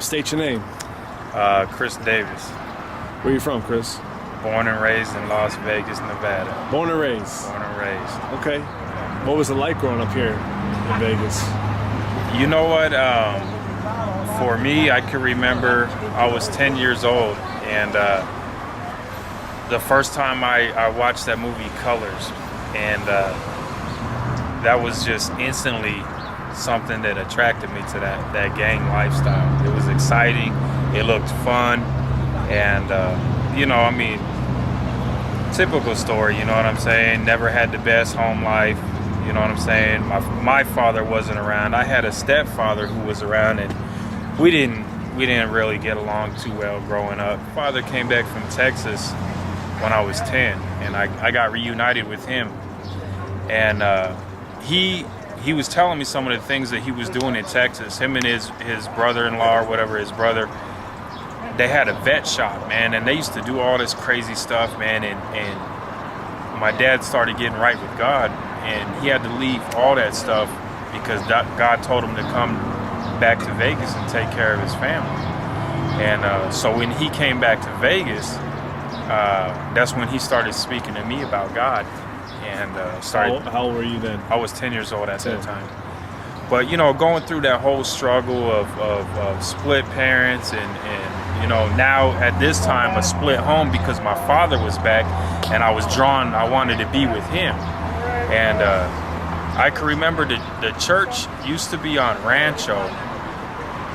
State your name. Chris Davis. Where you from, Chris? Born and raised in Las Vegas, Nevada. Born and raised. Born and raised. Okay. What was it like growing up here in Vegas? You know what? For me, I can remember I was 10 years old, and the first time I watched that movie, Colors, and that was just instantly something that attracted me to that gang lifestyle. It was exciting. It looked fun, and typical story. You know what I'm saying? Never had the best home life. You know what I'm saying? My father wasn't around. I had a stepfather who was around, and we didn't really get along too well growing up. Father came back from Texas when I was 10, and I got reunited with him, and he was telling me some of the things that he was doing in Texas. Him and his brother-in-law or whatever, his brother, they had a vet shop, man, and they used to do all this crazy stuff, man, and my dad started getting right with God, and he had to leave all that stuff because God told him to come back to Vegas and take care of his family. And so when he came back to Vegas, that's when he started speaking to me about God. And started. How old were you then? I was 10 years old at that time. But going through that whole struggle of split parents and now at this time a split home because my father was back and I wanted to be with him. And I can remember the church used to be on Rancho,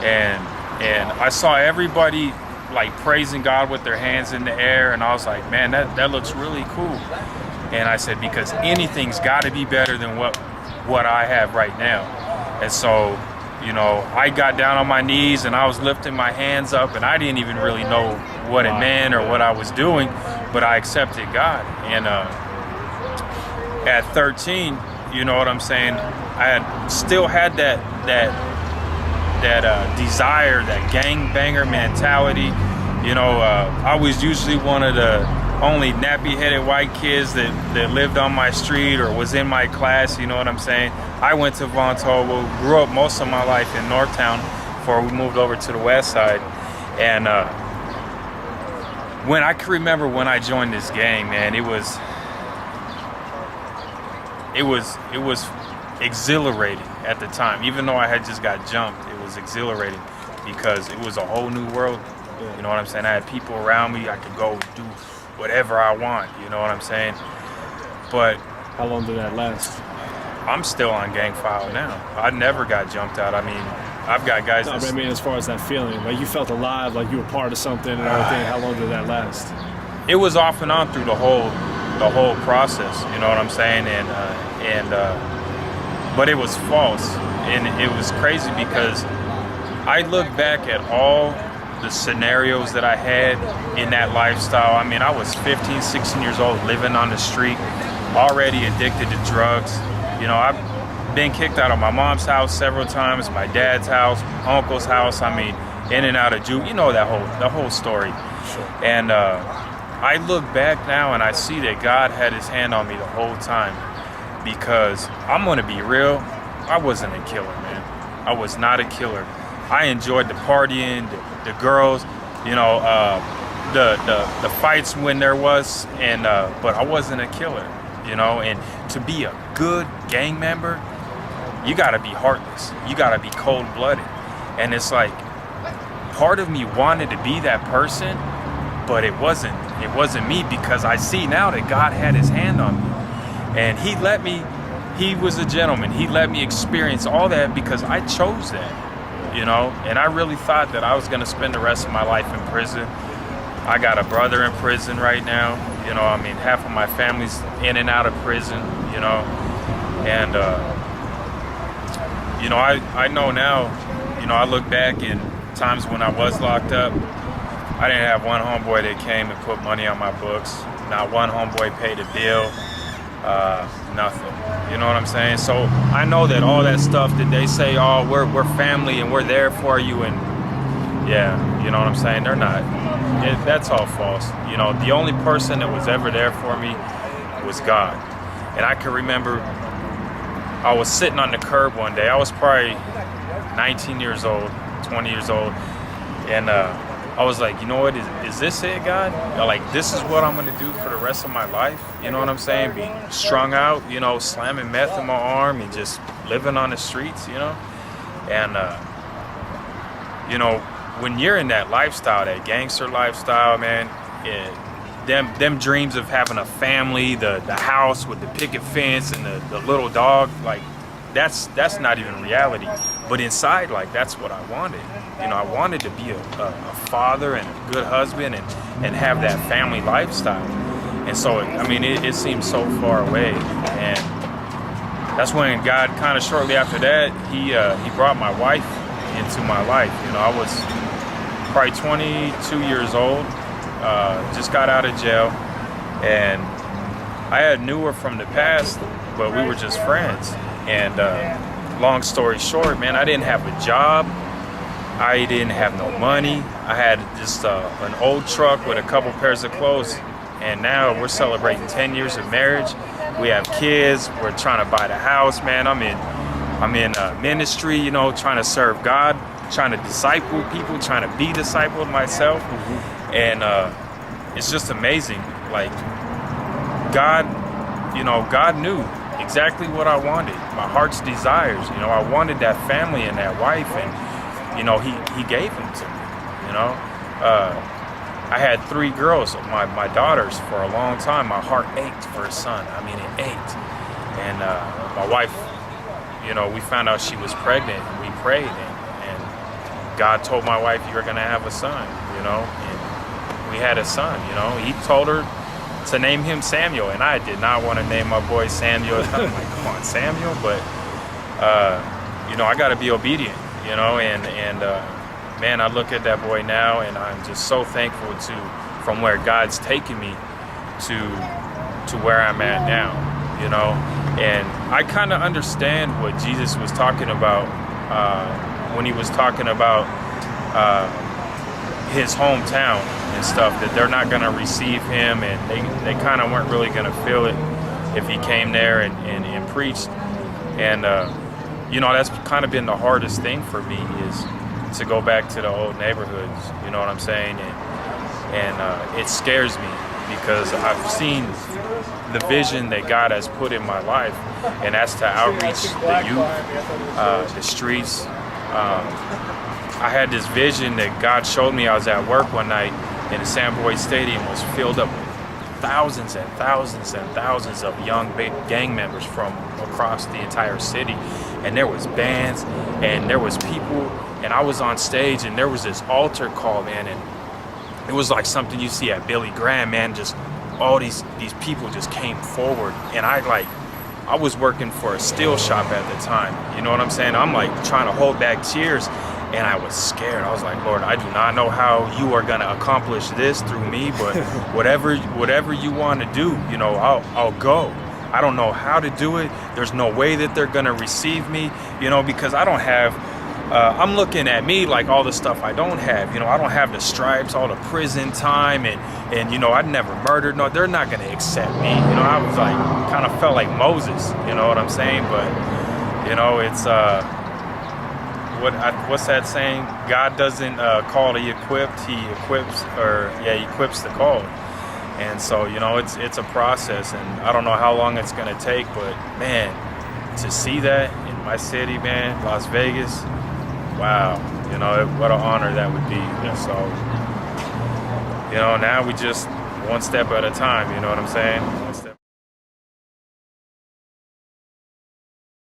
and I saw everybody like praising God with their hands in the air, and I was like, man, that looks really cool. And I said, because anything's got to be better than what I have right now. And so I got down on my knees and I was lifting my hands up, and I didn't even really know what it meant or what I was doing, but I accepted God. And at 13, you know what I'm saying, I still had that desire, that gangbanger mentality. I was usually one of the only nappy-headed white kids that lived on my street or was in my class, you know what I'm saying? I went to Von Tobel, grew up most of my life in Northtown before we moved over to the west side. And when I can remember when I joined this gang, man, it was exhilarating at the time. Even though I had just got jumped, it was exhilarating because it was a whole new world. You know what I'm saying? I had people around me. I could go do whatever I want. You know what I'm saying? But how long did that last? I'm still on gang file now. I never got jumped out. I mean, I've got guys. No, but I mean, as far as that feeling, like you felt alive, like you were part of something and everything. How long did that last? It was off and on through the whole process. You know what I'm saying? But it was false, and it was crazy because I look back at all the scenarios that I had in that lifestyle. I mean, I was 15, 16 years old, living on the street, already addicted to drugs. I've been kicked out of my mom's house several times, my dad's house, uncle's house. I mean, in and out of juke. The whole story. Sure. And I look back now and I see that God had his hand on me the whole time, because I'm going to be real, I wasn't a killer, man. I was not a killer. I enjoyed the partying, the girls, the fights when there was, and but I wasn't a killer, and to be a good gang member, you gotta be heartless, you gotta be cold-blooded. And it's like, part of me wanted to be that person, but it wasn't me, because I see now that God had his hand on me. And he was a gentleman. He let me experience all that because I chose that. And I really thought that I was going to spend the rest of my life in prison. I got a brother in prison right now. Half of my family's in and out of prison, And, I know now, I look back in times when I was locked up, I didn't have one homeboy that came and put money on my books. Not one homeboy paid a bill. Nothing. You know what I'm saying? So I know that all that stuff that they say, oh, we're family and we're there for you, and yeah, you know what I'm saying? They're not. That's all false. The only person that was ever there for me was God. And I can remember I was sitting on the curb one day. I was probably 19 years old, 20 years old, And I was like, you know what, is this it, God? Like, this is what I'm gonna do for the rest of my life? You know what I'm saying? Be strung out, you know, slamming meth in my arm and just living on the streets, you know? And, you know, when you're in that lifestyle, that gangster lifestyle, man, them dreams of having a family, the house with the picket fence and the little dog, like, that's not even reality. But inside, like, that's what I wanted. You know, I wanted to be a father and a good husband and have that family lifestyle. And so, I mean, it seemed so far away. And that's when God kind of shortly after that, he brought my wife into my life. You know, I was probably 22 years old, just got out of jail. And I had knew her from the past, but we were just friends. And long story short, man, I didn't have a job. I didn't have no money. I had just an old truck with a couple pairs of clothes. And now we're celebrating 10 years of marriage. We have kids. We're trying to buy the house, man. I'm in ministry, you know, trying to serve God, trying to disciple people, trying to be discipled myself. And it's just amazing. Like, God, you know, God knew exactly what I wanted, my heart's desires. You know, I wanted that family and that wife, and, you know, he gave them to me, you know. I had 3 girls, my daughters, for a long time. My heart ached for a son. I mean, it ached. And my wife, you know, we found out she was pregnant, and we prayed, and God told my wife, you're gonna have a son, you know, and we had a son, you know. He told her to name him Samuel, and I did not want to name my boy Samuel. I'm like, come on, Samuel, but you know, I got to be obedient, you know, and man, I look at that boy now, and I'm just so thankful from where God's taken me to where I'm at now, you know. And I kind of understand what Jesus was talking about when he was talking about his hometown and stuff, that they're not going to receive him, and they kind of weren't really going to feel it if he came there and preached. And you know, that's kind of been the hardest thing for me, is to go back to the old neighborhoods, you know what I'm saying? And it scares me, because I've seen the vision that God has put in my life, and that's to outreach the youth, the streets. I had this vision that God showed me. I was at work one night, and the Sam Boyd Stadium was filled up with thousands and thousands and thousands of young gang members from across the entire city. And there was bands, and there was people, and I was on stage, and there was this altar call, man, and it was like something you see at Billy Graham, man. Just all these people just came forward, and I was working for a steel shop at the time, you know what I'm saying? I'm like trying to hold back tears, and I was scared. I was like, Lord, I do not know how you are going to accomplish this through me, but whatever you want to do, you know, I'll go. I don't know how to do it. There's no way that they're going to receive me, you know, because I don't have, I'm looking at me like all the stuff I don't have. You know, I don't have the stripes, all the prison time, and you know, I'd never murdered. No, they're not going to accept me. You know, I was like, kind of felt like Moses, you know what I'm saying? But, you know, it's, what's that saying? God doesn't call the equipped, he equips the called. And so, you know, it's a process, and I don't know how long it's going to take, but man, to see that in my city, man, Las Vegas, wow, you know, what an honor that would be. So, you know, now we just one step at a time, you know what I'm saying?